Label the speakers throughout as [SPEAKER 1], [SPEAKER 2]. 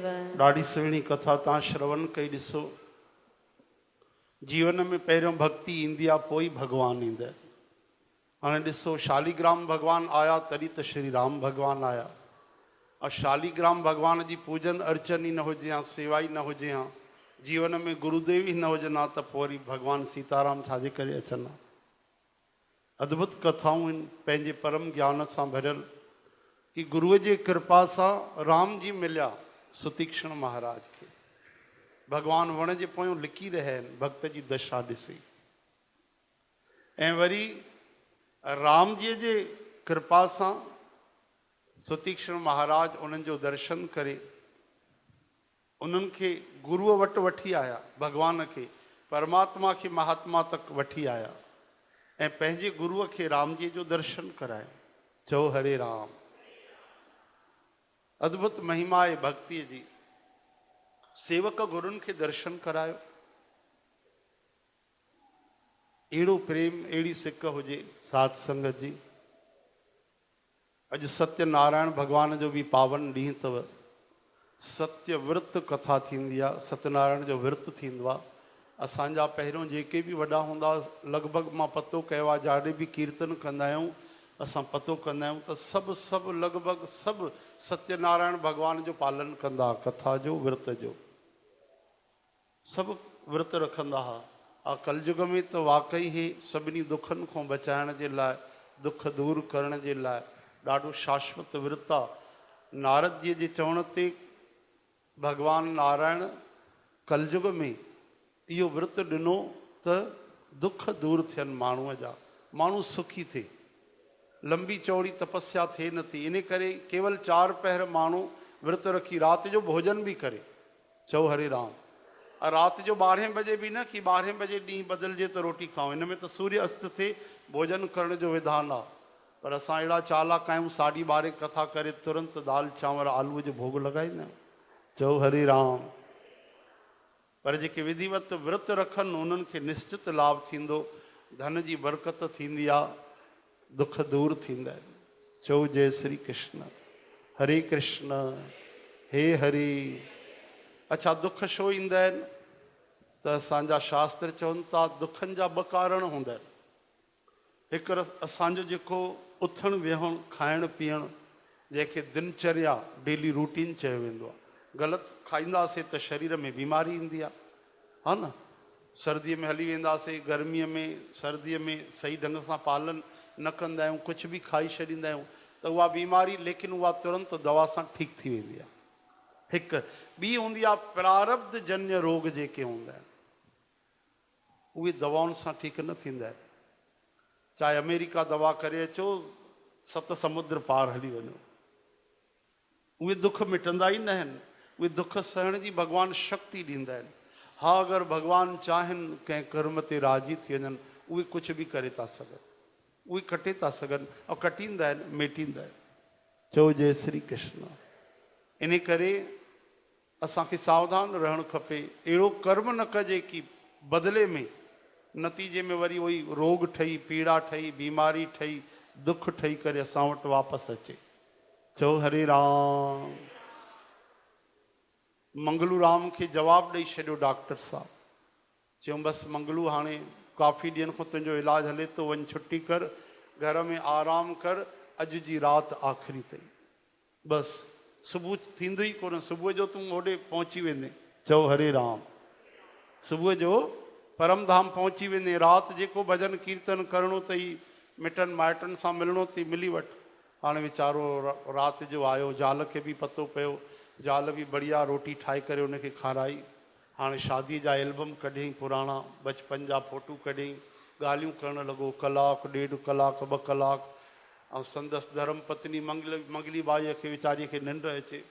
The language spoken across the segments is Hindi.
[SPEAKER 1] देव।
[SPEAKER 2] ॾाढी सुहिणी कथा तव्हां श्रवण कई। ॾिसो, जीवन में पहिरियों भक्ति ईंदी आहे, पोइ भॻवानु ईंदा आहिनि। हाणे ॾिसो, शालीग्राम भॻवानु आया तॾहिं त श्री राम भॻवानु आया। और शालीग्राम भॻवान जी पूजन अर्चन ई न हुजे हा, सेवा ई न हुजे हा, जीवन में गुरुदेव ई न हुजनि हा, त पोइ वरी भॻवानु सीताराम छाजे करे अचनि हा। अद्भुत कथाऊं आहिनि पंहिंजे परम ज्ञान सां भरियल, कि गुरुअ जे कृपा सां राम जी मिलिया सुतीक्षण महाराज खे। भॻवानु वण जे पोयों लिकी रहिया आहिनि भक्त जी दशा ॾिसी। ऐं वरी राम जी जे कृपा सां सुतीक्षण महाराज उन्हनि जो दर्शन करे उन्हनि खे गुरुअ वटि वठी आया, भॻवान खे, परमात्मा खे, महात्मा तक वठी आया ऐं पंहिंजे गुरुअ खे राम जी जो दर्शन कराए। चओ हरे राम। अद्भुत महिमा आहे भक्तिअ जी। सेवक गुरुनि खे दर्शन करायो। अहिड़ो प्रेम, अहिड़ी सिक हुजे साध संगत जी। अॼु सत्यनारायण भॻवान जो बि पावन ॾींहुं अथव। सत्य विर्त कथा थींदी आहे, सत्यनारायण जो विर्त थींदो आहे। असांजा पहिरियों जेके बि वॾा हूंदा, लॻभॻि मां पतो कयो आहे, जाॾे बि कीर्तन कंदा आहियूं असां पतो कंदा आहियूं त सभु लॻभॻि सभु सत्यनारायण भॻवान जो पालन कंदा, कथा जो, विर्त जो, सभु विर्त रखंदा हुआ। कलयुग में त वाकई ई सभिनी दुखनि खां बचाइण जे लाइ, दुख दूर करण जे लाइ ॾाढो शाश्वत विर्त आहे। नारद जी जे चवण ते भॻवान नारायण कलयुग में इहो विर्त ॾिनो त दुख दूर थियनि माण्हूअ जा, माण्हू सुखी थिए, लंबी चौड़ी तपस्या थिए नथी। इन करे केवल 4 पहर माण्हू विर्त रखी राति जो भोजन बि करे। चओ हरे राम। राति जो 12 बजे बि न कि 12 बजे ॾींहुं बदिलजे त रोटी खाऊं, हिन में त सूर्य अस्त थिए भोजन करण जो विधान आहे। पर असां अहिड़ा चालाक आहियूं, 12:30 कथा करे तुरंत दाल चांवर आलूअ जो भोग लॻाईंदा आहियूं। चओ हरे राम। पर जेके विधिवत विर्त रखनि उन्हनि खे निश्चित लाभ थींदो, धन जी बरकत थींदी आहे, दुख दूर थींदा आहिनि। चओ जय श्री कृष्ण। हरे कृष्ण हे हरे। अच्छा, दुख छो ईंदा आहिनि त असांजा शास्त्र चवनि था दुखनि जा 2 कारण हूंदा आहिनि। हिकु असांजो जेको उथणु विहणु, खाइणु पीअणु, जंहिंखे दिनचर्या, डेली रूटीन चयो वेंदो आहे। ग़लति खाईंदासीं त शरीर में बीमारी ईंदी आहे, हा न। सर्दीअ में हली वेंदासीं, गर्मीअ में, सर्दीअ में सही ढंग सां पालन न कंदा आहियूं, कुझु बि खाई छॾींदा आहियूं त उहा बीमारी, लेकिन उहा तुरंत दवा सां ठीकु थी वेंदी आहे। हिकु ॿी हूंदी आहे प्रारब्ध जन्य रोग जेके हूंदा आहिनि, उहे दवाउनि सां ठीकु न थींदा आहिनि। चाहे अमेरिका दवा करे अचो, 7 समुद्र पार हली वञो, उहे दुख मिटंदा ई न आहिनि। उहे दुख सहण जी भॻवानु शक्ति ॾींदा आहिनि। हा, अगरि भॻवानु चाहिनि कंहिं कर्म ते राज़ी थी वञनि, उहे कुझु बि करे था सघनि, उहे कटे था सघनि, ऐं कटींदा आहिनि, मेटींदा आहिनि। चओ जय श्री कृष्ण। इन करे असांखे सावधान रहणु खपे। अहिड़ो कर्म न कजे कि बदिले में नतीजे में वरी उहो रोग ठही, पीड़ा ठही, बीमारी ठही, दुख ठही करे असां वटि वापसि अचे। चओ हरे राम। मंगलू राम खे जवाबु ॾेई छॾियो डॉक्टर साहब। चयूं बसि मंगलू, हाणे काफ़ी ॾींहंनि खां तुंहिंजो इलाजु हले थो, वञ छुटी कर, घर में आराम कर, अॼु जी राति आख़िरी अथई, बसि सुबुह थींदो ई कोन, सुबुह जो तूं होॾे पहुची वेंदे। चओ हरे राम। सुबुह जो परम धाम पहुची वेंदे। राति जेको भॼन कीर्तन करिणो अथई, मिटनि माइटनि सां मिलणो अथई, मिली वठ। हाणे वीचारो राति जो आयो, ज़ाल खे बि पतो पियो, ज़ाल बि बढ़िया रोटी ठाहे करे उनखे खाराई। हाणे शादीअ जा एल्बम कढियईं, पुराणा बचपन जा फ़ोटू कढियईं, ॻाल्हियूं करणु लॻो, कलाकु, 1.5 कलाक, 2 कलाक। ऐं संदसि धर्म पत्नी मंगली बाईअ खे वीचारीअ खे निंड अचे।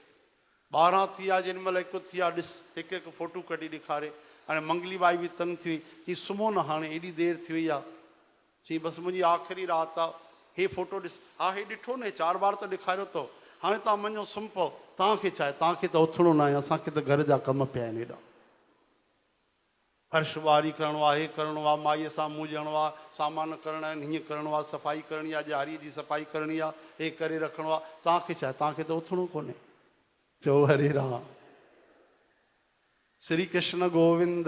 [SPEAKER 2] 12 थी विया, जेॾी महिल 1 थी विया, ॾिस हिकु फ़ोटू कढी ॾेखारे। हाणे मंगली बाई बि तंग थी वई, चई सुम्हो न, हाणे एॾी देरि थी वई आहे। चई बसि मुंहिंजी आख़िरी राति आहे, हे फ़ोटो ॾिस। हा, हे ॾिठो न, 4 बार त ॾेखारियो अथव, हाणे तव्हां मञो सुम्ही पओ। तव्हांखे छा आहे, तव्हांखे त उथणो न आहे, असांखे त घर जा कम पिया आहिनि हेॾा। फर्श ॿुहारी करिणो आहे, हे करिणो आहे, माईअ सां मुंहुं ॾियणो आहे, सामान करणा आहिनि, हीअं करिणो आहे, सफ़ाई करणी आहे, ॾियारीअ जी सफ़ाई करणी आहे, हे करे रखिणो आहे। तव्हांखे छा आहे, तव्हांखे त उथणो कोन्हे। चओ हरे राम। श्री कृष्ण गोविंद।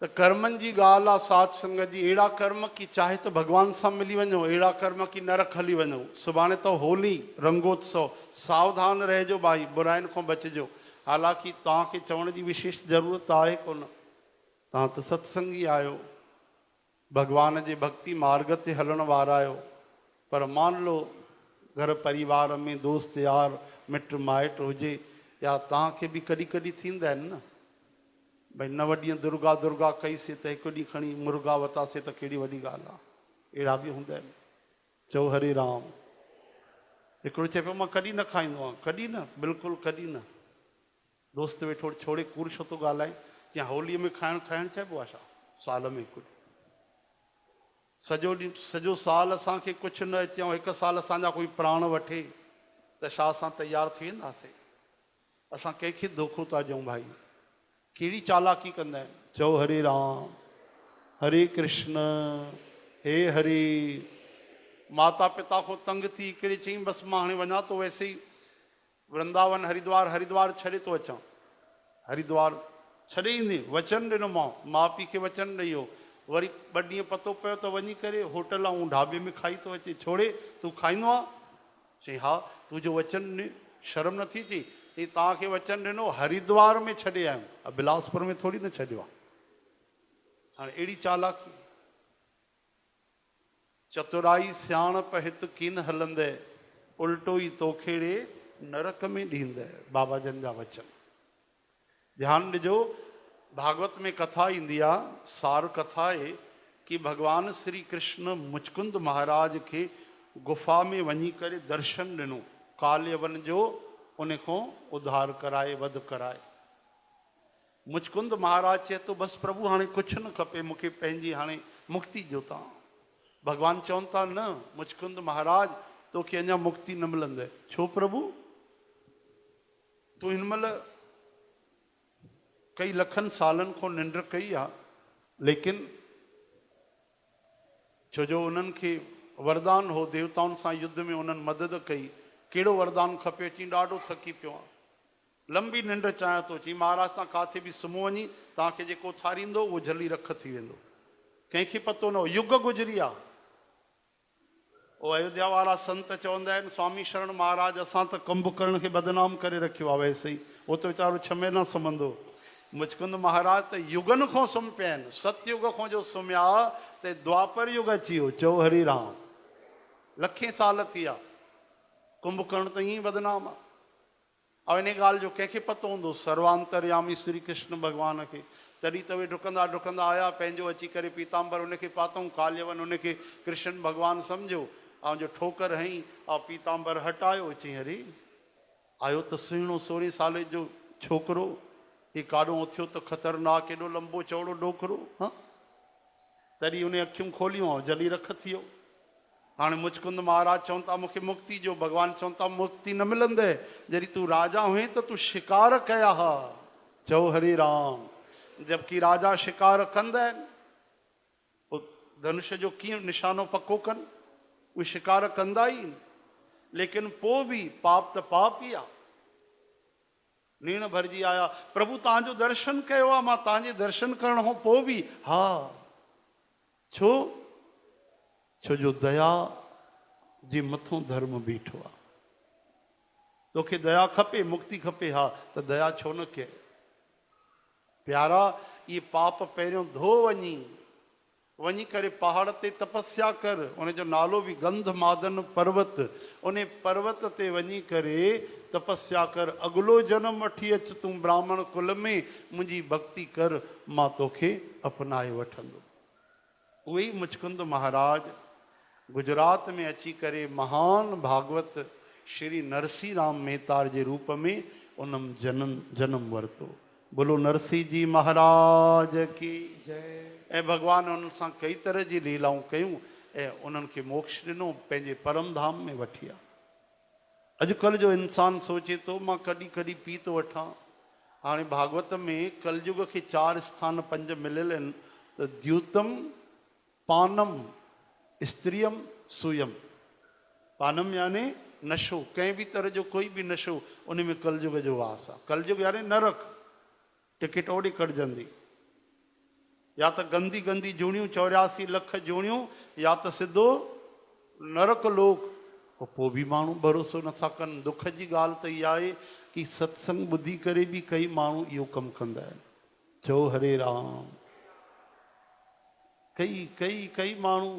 [SPEAKER 2] तो कर्मनि जी ॻाल्हि आहे साध संगत जी। अहिड़ा कर्म की चाहे तो भगवान सां मिली वञो, अहिड़ा कर्म की नरक हली वञो। सुभाणे तो होली रंगोत्सव, सावधान रहिजो भाई, बुराइनि खां बचिजो। हालांकि तव्हांखे चवण जी विशेष ज़रूरत आहे कोन, तव्हां त सत्संगी आहियो, भगवान जे भक्ति मार्ग ते हलण वारा आहियो। पर मान लो घर परिवार में दोस्त यार मिट माइट हुजे, या तव्हांखे बि कॾहिं कॾहिं थींदा आहिनि न भाई, 9 ॾींहं दुर्गा दुर्गा कईसीं त हिकु ॾींहुं खणी मुर्गा वरितासीं त कहिड़ी वॾी ॻाल्हि आहे। अहिड़ा बि हूंदा आहिनि। चओ हरे राम। हिकिड़ो चए पियो मां कॾहिं न खाईंदो आहियां। कॾहिं न, बिल्कुलु कॾहिं न। दोस्त वेठो छोड़े कूड़ छो थो ॻाल्हाए, या होलीअ में खाइणु चइबो आहे छा? साल में हिकु सॼो ॾींहुं सॼो साल असांखे कुझु न अचे ऐं हिकु साल असांजा कोई प्राण वठे त छा असां तयारु थी वेंदासीं? असां कंहिंखे धोखो था ॾियूं भाई? कहिड़ी चालाकी कंदा आहिनि? चओ हरे राम, हरे कृष्ण, हे हरे। माता पिता को तंग थी हिकिड़े चई बसि मां हाणे वञा थो, वैसे ई वृंदावन हरिद्वार छॾे थो अचां। हरिद्वार छॾे ईंदे वचन ॾिनो, माउ पीउ खे वचन ॾेई वियो। वरी 2 ॾींहं पतो पियो त वञी करे होटल ऐं ढाबे में खाई थो अचे। छोड़े तूं खाईंदो आहे? चई हा। तुंहिंजो वचन शर्म नथी अचे? चई तव्हांखे वचन ॾिनो हरिद्वार में छॾे आयुमि, बिलासपुर में थोरी न छॾियो आहे। हाणे अहिड़ी चालाकी। चतुराई सियाणप हित कीन हलंदे, उल्टो ई तोखेड़े नरक में ॾींदे। बाबा जन जा वचन ध्यानु ॾिजो। भागवत में कथा ईंदी आहे, सार कथा आहे कि भगवान श्री कृष्ण मुचकुंद महाराज खे गुफ़ा में वञी करे दर्शन ॾिनो, काल्यवन जो उन खां उद्धार कराए, वध कराए। मुचकुंद महाराज चए तो बसि प्रभु हाणे कुझु न खपे मूंखे, पंहिंजी हाणे मुक्ति ॾियो तव्हां। भगवान चवनि था न मुचकुंद महाराज तोखे अञा मुक्ति न मिलंदे। छो प्रभु? तूं हिन महिल कई लखनि सालनि खां निंड कई आहे, लेकिन छो जो उन्हनि खे वरदान हो, देवताउनि सां युद्ध में उन्हनि मदद कई। कहिड़ो वरदान खपे? चई ॾाढो थकी पियो आहे, लंबी निंड चाहियां थो। चई महाराज तव्हां काथे बि सुम्हो वञी, तव्हांखे जेको थारींदो उहो जल्दी रख थी वेंदो। कंहिंखे पतो न हो, युग गुज़री आहे। ओ अयोध्या वारा संत चवंदा आहिनि स्वामी शरण महाराज असां त कुंभकर्ण खे बदनाम करे रखियो आहे। वैसे ई उहो त वीचारो छमे न सुम्हंदो। मुचकुंद महाराज त युगनि खां सुम्ही पिया आहिनि। सतयुग खां जो सुम्हिया त द्वापर युग अची वियो। चओ हरि राम। लखे साल थी विया, कुंभकर्ण त ईअं बदनाम आहे। ऐं इन ॻाल्हि जो कंहिंखे पतो हूंदो? सर्वांतरयामी श्री कृष्ण भॻवान खे। तॾहिं त उहे डुकंदा डुकंदा आया, पंहिंजो अची करे पीताम्बर उनखे पातऊं, काल्यवन उनखे कृष्ण भॻवानु सम्झो, ऐं जो ठोकर हई ऐं पीताम्बर हटायो। चई हरी आयो त सुहिणो 16 साले जो छोकिरो, ही काॾो उथियो त ख़तरनाक, एॾो लंबो चौड़ो डोकरो। हा, तॾहिं उन अखियूं खोलियूं ऐं जली रख थी वियो। हाणे मुचकुंद महाराज चवनि था मूंखे मुक्ति जो। भगवान चवनि था मुक्ति न मिलंदे, जॾहिं तूं राजा हुए त तूं शिकार कया हा। चओ हरे राम। जबकि राजा शिकार कंदा आहिनि, धनुष जो कीअं निशानो पको कनि, उहे शिकार कंदा ई आहिनि। लेकिन पोइ बि पाप त पाप ई आहे। नीण भरिजी आया, प्रभु तव्हांजो दर्शन कयो आहे, मां तव्हांजे दर्शन करण खां पोइ बि हा। छो? छो जो दया जे मथों धर्म बीठो आहे। तोखे दया खपे, मुक्ति खपे, हा त दया छो न कए? प्यारा, ये पाप पहिरियों धो वञी करे पहाड़ ते तपस्या कर। उनजो नालो बि गंध मादन पर्वत। उन पर्वत ते वञी करे तपस्या कर। अगलो जन्म वठी अच तूं ब्राह्मण कुल में, मुंहिंजी भक्ति कर, मां तोखे अपनाए वठंदो। उहे ई मुचकुंद महाराज गुजरात में अची करे महान भागवत श्री नरसिंह राम मेहतार जे रूप में उन्हनि जन्म वरितो। बोलो नरसिंह जी महाराज की जय। ऐं भगवान उन्हनि सां कई तरह जी लीलाऊं कयूं ऐं उन्हनि खे मोक्ष ॾिनो, पंहिंजे परम धाम में वठी विया। अॼुकल्ह जो इंसान सोचे थो मां कॾहिं कॾहिं पी थो वठां। हाणे भागवत में कलयुग खे 4 स्थान 5 मिलियल आहिनि त द्यूतम, पानम, स्त्रियम, सुयम। पानम यानी नशो, कंहिं बि तरह जो कोई बि नशो, उन में कलयुग जो वास आहे। कलयुग यानी नरक, टिकट ओॾे कढजंदी, या त गंदी गंदी जूणियूं 84 लख जूणियूं, या त सिधो नरक लोक। पोइ बि माण्हू भरोसो नथा कनि। दुख जी ॻाल्हि त इहा आहे कि सत्संग ॿुधी करे बि कई माण्हू इहो कमु कंदा आहिनि। चओ हरे राम। कई माण्हू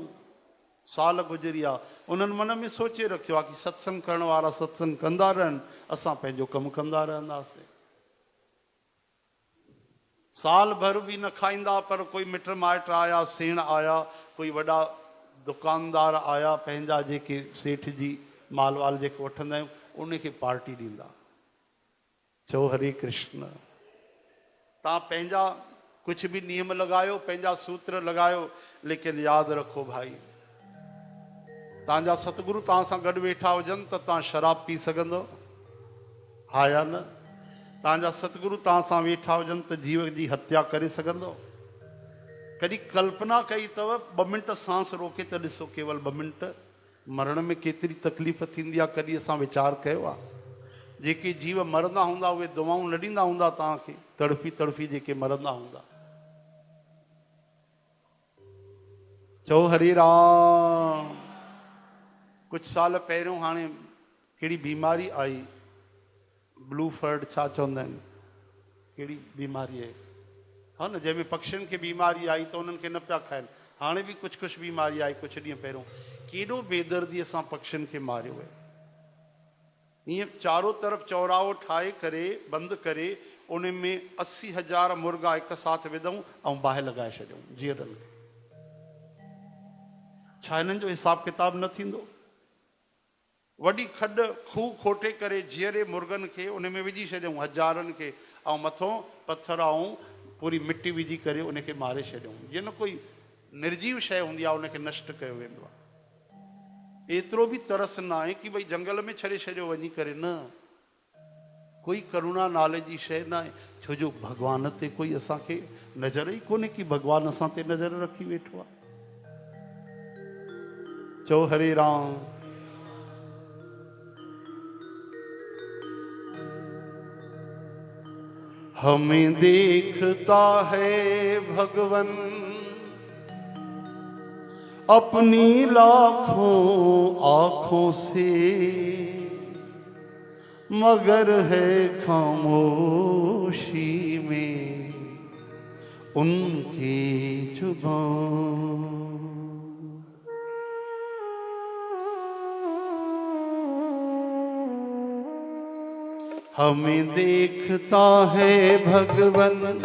[SPEAKER 2] साल गुज़रिया, उन्हनि मन में सोचे रखियो आहे कि सत्संग करण वारा सत्संग कंदा रहनि, असां पंहिंजो कमु कंदा रहंदासीं। साल भर भी न खाईंदा, पर कोई मिट माइट आया, सेण आया, कोई वॾा दुकानदार आया, पंहिंजा जेके सेठ जी माल वाल जेको वठंदा आहियूं, उनखे पार्टी ॾींदा। चओ हरे कृष्ण। तव्हां पंहिंजा कुछ भी नियम लगायो, पंहिंजा सूत्र लगायो, लेकिन याद रखो भाई, तव्हांजा सतगुरु तव्हां सां गॾु वेठा हुजनि त तव्हां शराब पी सघंदो, हा या न? तव्हांजा सतगुरु तव्हां सां वेठा हुजनि त जीव जी हत्या करे सघंदो? कॾहिं कल्पना कई अथव 2 मिंट सांस रोके त ॾिसो, केवल 2 मिंट मरण में केतिरी तकलीफ़ थींदी आहे, कॾहिं असां वीचार कयो आहे? जेके जीव मरंदा हूंदा उहे दुआऊं न ॾींदा हूंदा तव्हांखे, तड़फी तड़फी जेके मरंदा हूंदा। चओ हरे राम। कुछ साल पहिरियों हाणे कहिड़ी बीमारी आई, ब्लू फर्ड छा चवंदा आहिनि, कहिड़ी बीमारी आहे, हा न, जंहिंमें पक्षियुनि खे बीमारी आई त उन्हनि खे न पिया खाइनि। हाणे बि कुछ बीमारी आई कुछ ॾींहं पहिरियों। केॾो बेदर्दीअ सां पक्षियुनि खे मारियो आहे। ईअं चारों तरफ़ चौराहो ठाहे करे बंदि करे उन में 80,000 मुर्गा एक साथ विधऊं ऐं बाहि लॻाए छॾियऊं जीअरनि खे। छा हिननि जो हिसाब किताब न थींदो? वॾी खॾ खूह खोटे करे जीअरे मुर्गनि खे उन में विझी छॾियऊं, हज़ारनि खे, ऐं मथां पत्थर ऐं पूरी मिटी विझी करे उनखे मारे छॾियऊं। जीअं न कोई निर्जीव शइ हूंदी आहे उनखे नष्ट कयो वेंदो आहे। एतिरो बि तरस न आहे कि भई जंगल में छॾे छॾियो वञी करे, न। कोई करुणा नाले जी शइ न आहे, छो जो भॻवान ते कोई असांखे नज़र ई कोन्हे कि भॻवानु असां ते नज़र रखी वेठो आहे। चओ हरे राम। हमें देखता है भगवन अपनी लाखों आँखों से, मगर है खामोशी में उनकी जुबान। हमें देखता है भगवन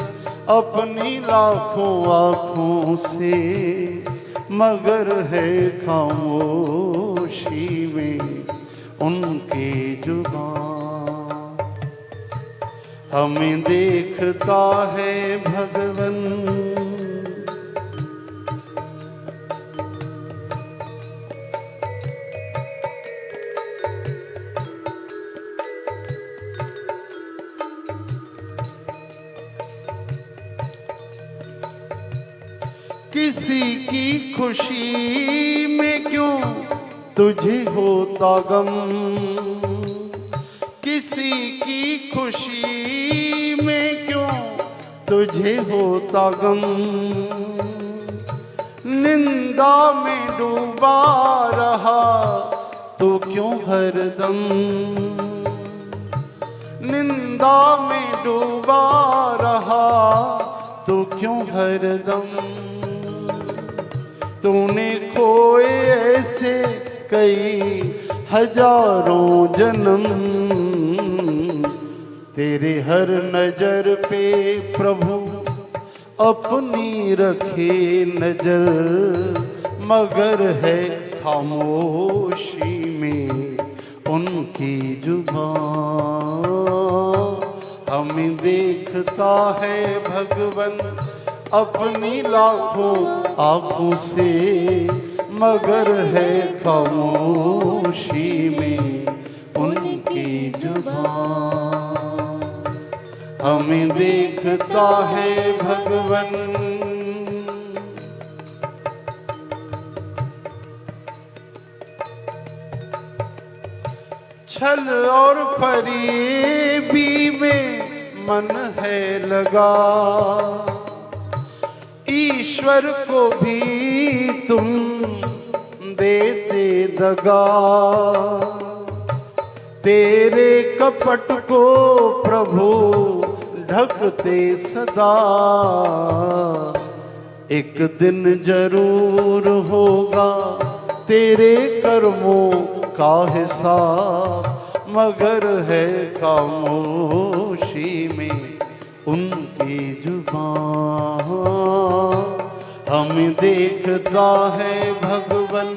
[SPEAKER 2] अपनी लाखों आँखों से, मगर है खामोशी में उनकी जुबान। हमें देखता है भगवन। किसी की खुशी में क्यों तुझे होता गम, किसी की खुशी में क्यों तुझे होता गम, निंदा में डूबा रहा तो क्यों हरदम, निंदा में डूबा रहा तो क्यों हरदम। तूने खोए ऐसे कई हजारों जन्म, तेरे हर नजर पे प्रभु अपनी रखे नजर, मगर है खामोशी में उनकी जुबान। हमें देखता है भगवन अपनी लाखों आँखों से, मगर है खामोशी में उनकी जुबान। हमें देखता है भगवन। छल और फरेबी में मन है लगा, ईश्वर को भी तुम देते दगा। तेरे कपट को प्रभु ढकते सदा, एक दिन जरूर होगा तेरे कर्मों का हिसाब। मगर है खामोशी में उनकी जुबान, हमें देखता है भगवन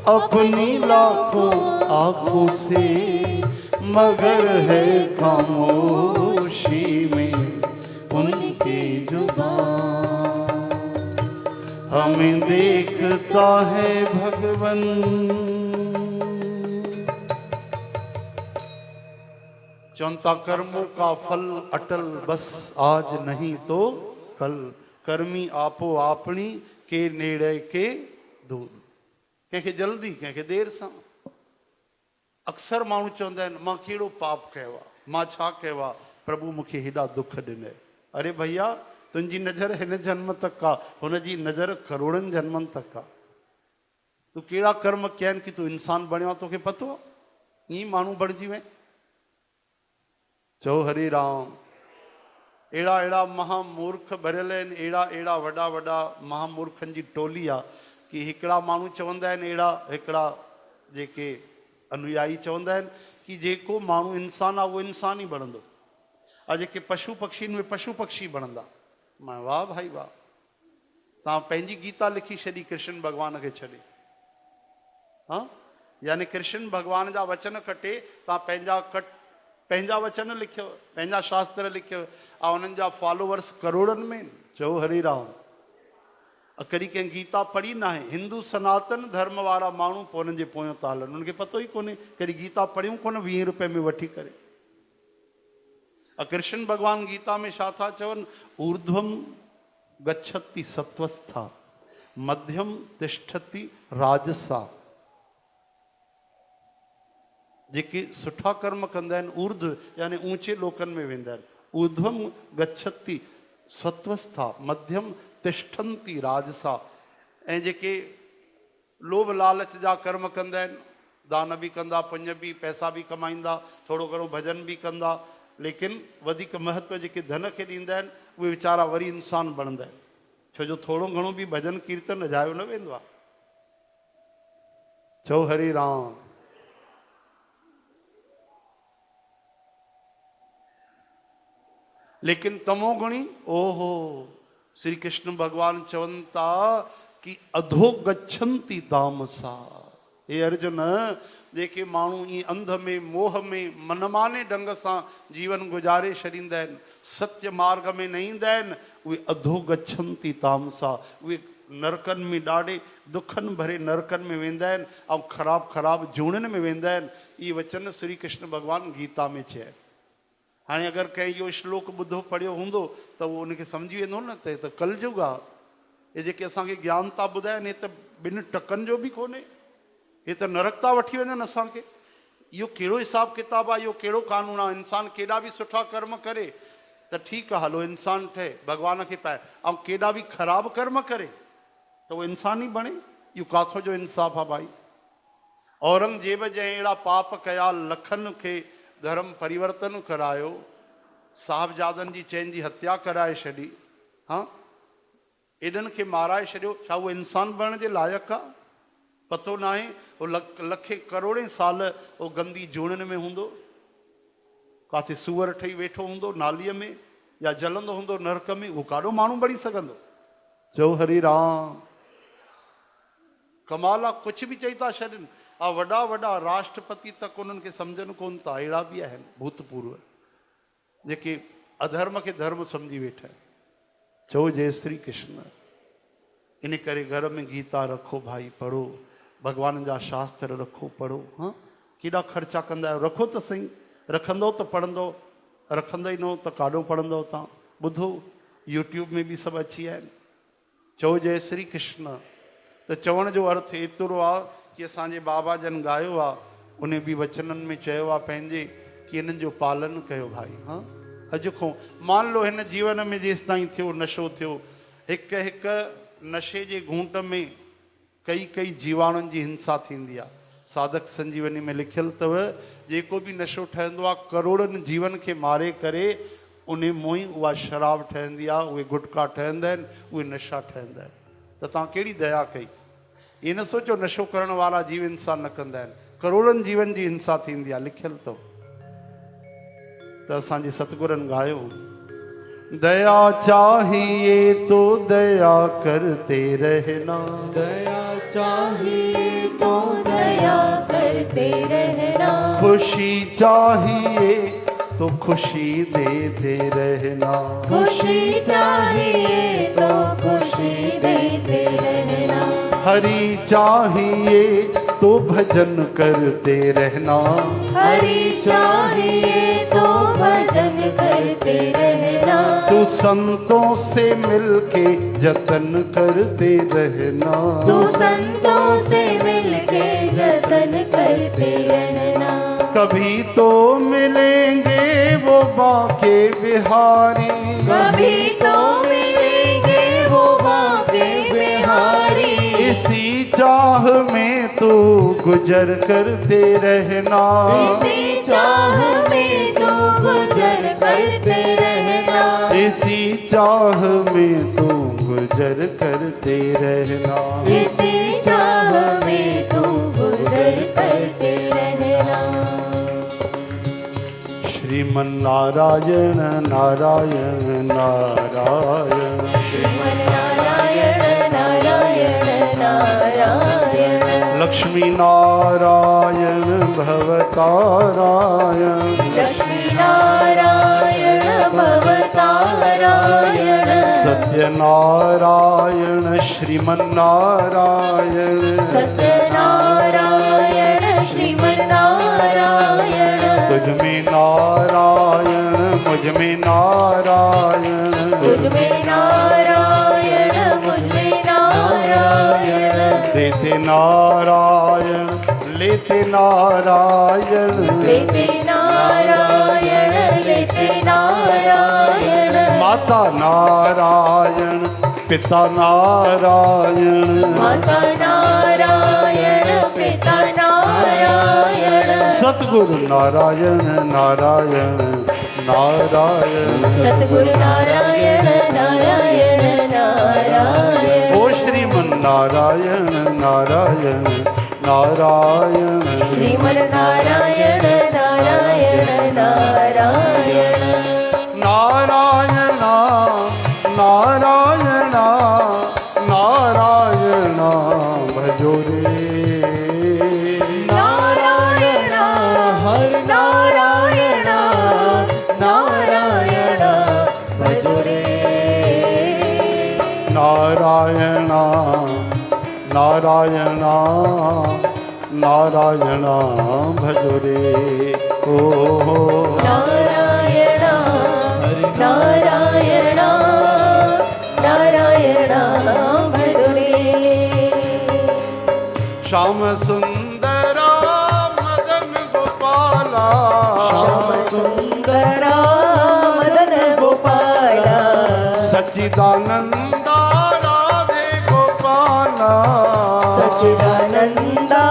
[SPEAKER 2] अपनी लाखों आंखों से। मगर है खामोशी में उनकी जुबान, हमें देखता है भगवन। चौंता कर्मों का फल अटल बस आज नहीं तो कल। कर्मी आपो आपनी के नेड़े के दूर। कंहिंखे जल्दी कंहिंखे देर सां। अक्सर माण्हू चवंदा आहिनि मां कहिड़ो पाप कयो आहे, मां छा कयो आहे, प्रभु मूंखे हेॾा दुख ॾिनई। अरे भैया तुंहिंजी नज़र हिन जन्म तक आहे, हुनजी नज़र करोड़नि जन्मनि तक आहे। तूं कहिड़ा कर्म कया आहिनि कि तूं इंसान बणियो आहे, तोखे पतो आहे? ईअं माण्हू बणिजी वञे। चओ हरे राम। अहिड़ा अहिड़ा महामूर्ख भरियल आहिनि, अहिड़ा अहिड़ा वॾा वॾा महामूर्खनि जी टोली आहे कि हिकिड़ा माण्हू चवंदा आहिनि, अहिड़ा हिकिड़ा जेके अनुयायी चवंदा आहिनि कि जेको माण्हू इंसान आहे उहो इंसान ई बणंदो, ऐं जेके पशु पक्षी में पशु पक्षी बणंदा। मां वाह भाई वाह, तव्हां पंहिंजी गीता लिखी छॾी कृष्ण भॻवान खे छॾे। हा, यानी कृष्ण भॻवान जा वचन कटे तव्हां पंहिंजा वचन लिखियो, पंहिंजा शास्त्र लिखियो, ऐं उन्हनि जा फॉलोवर्स करोड़नि में। चओ हरे राम। कॾहिं कंहिं गीता पढ़ी न आहे। हिंदू सनातन धर्म वारा माण्हू पोइ उन्हनि जे पोयां था हलनि, उन्हनि खे पतो ई कोन्हे, कॾहिं गीता पढ़ियूं कोन 20 रुपए में वठी करे। कृष्ण भगवान गीता में छा था चवनि? ऊर्ध्वम गच्छति सत्वस्था, मध्यम तिष्ठति राजसा। जेके सुठा कर्म कंदा आहिनि ऊर्ध्व यानी ऊंचे लोकनि में वेंदा आहिनि। ऊर्ध्वम गच्छति सत्वस्था, मध्यम तिष्ठन्ति राजसा। ऐं जेके लोभ लालच जा कर्म कंदा आहिनि, दान बि कंदा, पुण्य बि, पैसा बि कमाईंदा, थोरो घणो भजन बि कंदा, लेकिन वधीक महत्व जेके धन खे ॾींदा आहिनि उहे वीचारा वरी इंसान बणंदा आहिनि। छो जो थोरो घणो बि भजन कीर्तन अजायो न वेंदो आहे। चओ हरे राम। लेकिन तमोगुणी, ओहो, श्री कृष्ण भगवान चवनि था कि अधो गच्छन्ति तामसा। हे अर्जुन, जेके माण्हू ईअं अंध में मोह में मनमाने ढंग सां जीवन गुज़ारे छॾींदा आहिनि, सत्य मार्ग में न ईंदा आहिनि, उहे अधो गच्छन्ति तामसा। उहे नरकनि में ॾाढे दुखनि भरे नरकनि में वेंदा आहिनि ऐं ख़राब ख़राब जूणनि में वेंदा आहिनि। इहे वचन श्री कृष्ण भगवान गीता में चया। हाणे अगरि कंहिं इहो श्लोक ॿुधो पढ़ियो हूंदो त उहो उनखे सम्झी वेंदो न त कलयुग आहे। हे जेके असांखे ज्ञान था ॿुधाइनि, हे त ॿिनि टकनि जो बि कोन्हे। हे त नरक था वठी वञनि असांखे। इहो कहिड़ो हिसाबु किताबु आहे, इहो कहिड़ो कानून आहे? इंसान केॾा बि सुठा कर्म करे त ठीकु आहे, हलो इंसान ठहे, भॻवान खे पाए, ऐं केॾा बि ख़राबु कर्म करे त उहो इंसान ई बणे। इहो काथो जो इंसाफ़ु आहे भाई? औरंगजेब जंहिं अहिड़ा पाप कया, लखनि खे धर्म परिवर्तन करायो, साहबजादनि जी चइनि जी हत्या कराए छॾी, हाँ, एॾनि खे माराए छॾियो, छा उहो इंसान बणण जे लाइक़ु आहे? पतो न आहे। उहो लखे करोड़े साल उहो गंदी जूणनि में हूंदो, काथे सूअर ठही वेठो हूंदो नालीअ में, या जलंदो हूंदो नरक में, उहो काॾो माण्हू बणी सघंदो? चओ हरे राम। कमाल आहे, कुझु बि चई था छॾनि। वॾा वॾा राष्ट्रपति तक उन्हनि खे सम्झनि कोन था। अहिड़ा बि आहिनि भूतपूर्व जेके अधर्म खे धर्म सम्झी वेठा आहिनि। चओ जय श्री कृष्ण। इन करे घर में गीता रखो भाई, पढ़ो, भॻवान जा शास्त्र रखो, पढ़ो। हाँ, केॾा ख़र्चा कंदा आहियो? रखो त सही। रखंदो त पढ़ंदो, रखंदा ई न त काॾो पढ़ंदो तव्हां? ॿुधो, यूट्यूब में बि सभु अची विया आहिनि। चओ जय श्री कृष्ण। त चवण जो अर्थ एतिरो आहे कि असांजे बाबा जन ॻायो आहे उन्हें भी वचनन में चयो आहे पंहिंजे कि इन्हनि जो पालन कयो भाई। हाँ, अॼु खां मान लो हिन जीवन में जेसि ताईं थियो नशो थियो, हिकु हिकु नशे जे घूंट में कई जीवाणुनि जी हिंसा थींदी आहे। साधक संजीवनी में लिखियलु अथव जेको बि नशो ठहंदो आहे करोड़नि जीवन खे मारे करे उन मों ई उहा शराब ठहंदी आहे, उहे गुटका ठहंदा आहिनि, उहे नशा ठहंदा आहिनि। त तव्हां कहिड़ी दया कई? ये न सोचो नशो करण वारा जीव हिंसा न कंदा आहिनि, करोड़नि जीवन जी हिंसा थींदी आहे, लिखियलु अथव। त असांजे सतगुरनि गायो, दया चाहिए तो दया करते रहना,
[SPEAKER 1] दया चाहिए तो दया करते रहना,
[SPEAKER 2] खुशी चाहिए तो खुशी देते रहना,
[SPEAKER 1] खुशी चाहिए तो खुशी देते रहना,
[SPEAKER 2] हरि चाहिए तो भजन करते रहना,
[SPEAKER 1] हरि चाहिए तो भजन करते रहना,
[SPEAKER 2] तू संतों से मिलके जतन करते रहना,
[SPEAKER 1] तू संतों से मिलके जतन करते रहना,
[SPEAKER 2] कभी तो मिलेंगे वो बाके बिहारी,
[SPEAKER 1] कभी तो मिलेंगे वो बाके बिहारी,
[SPEAKER 2] इसी चाह में तू गुजर करते रहना,
[SPEAKER 1] इसी चाह में तू गुजर करते रहना,
[SPEAKER 2] इसी चाह में तू गुजर करते रहना,
[SPEAKER 1] इसी चाह में तू गुजर करते रहना।
[SPEAKER 2] श्रीमन नारायण नारायण नारायण,
[SPEAKER 1] श्रीमन नारायण नारायण नारायण,
[SPEAKER 2] लक्ष्मी नारायण भवतारायण,
[SPEAKER 1] लक्ष्मी नारायण भवतारायण,
[SPEAKER 2] सत्यनारायण श्रीमन नारायण,
[SPEAKER 1] सत्यनारायण श्रीमन नारायण,
[SPEAKER 2] तुझ में नारायण मुझ में नारायण,
[SPEAKER 1] तुझ में नारायण मुझ में नारायण,
[SPEAKER 2] देते नारायण लेते नारायण,
[SPEAKER 1] लेते नारायण लेते नारायण,
[SPEAKER 2] माता नारायण पिता नारायण,
[SPEAKER 1] माता नारायण पिता नारायण,
[SPEAKER 2] सतगुरु नारायण नारायण नारायण,
[SPEAKER 1] सतगुरु नारायण नारायण नारायण,
[SPEAKER 2] ओ श्रीमन नारायण नारायण नारायण,
[SPEAKER 1] श्रीमन नारायण नारायण नारायण,
[SPEAKER 2] नारायण नारायण नारायण भजो रे,
[SPEAKER 1] नारायण हर नारायण नारायण भजो रे,
[SPEAKER 2] नारायण नारायण नारायण भजो रे, ओ
[SPEAKER 1] नारायण नारायण नारायण भजो रे,
[SPEAKER 2] श्याम सुंदरा मदन गोपाला,
[SPEAKER 1] श्याम सुंदरा मदन गोपाला,
[SPEAKER 2] सच्चिदानंदा राधे गोपाला,
[SPEAKER 1] सच्चिदानंदा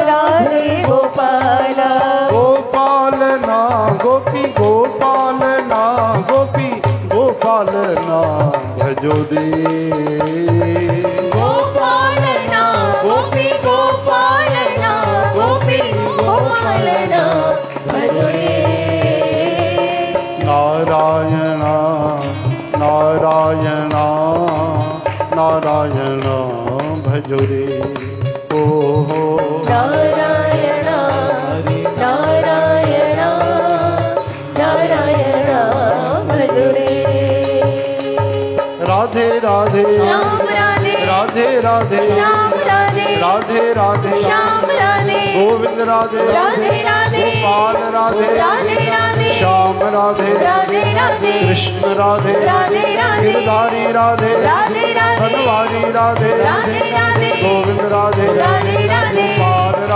[SPEAKER 1] राधे गोपाला,
[SPEAKER 2] गोपालना गोपी गोपालना गोपी गोपालना भजो रे,
[SPEAKER 1] गोपालना गोपी गोपालना गोपी गोपालना भजो रे,
[SPEAKER 2] नारायण नारायण नारायण भजो रे, ओ
[SPEAKER 1] नारायण नारायण नारायण भजो रे,
[SPEAKER 2] राधे राधे
[SPEAKER 1] श्याम राधे
[SPEAKER 2] राधे राधे
[SPEAKER 1] श्याम राधे
[SPEAKER 2] राधे राधे
[SPEAKER 1] श्याम राधे
[SPEAKER 2] गोविंद राधे
[SPEAKER 1] राधे राधे
[SPEAKER 2] गोपाल राधे
[SPEAKER 1] राधे राधे
[SPEAKER 2] श्याम राधे
[SPEAKER 1] राधे राधे
[SPEAKER 2] कृष्ण राधे
[SPEAKER 1] राधे राधे
[SPEAKER 2] गिरधारी राधे
[SPEAKER 1] राधे राधे
[SPEAKER 2] बनवारी राधे
[SPEAKER 1] राधे राधे
[SPEAKER 2] गोविंद राधे
[SPEAKER 1] राधे राधे
[SPEAKER 2] गोपाल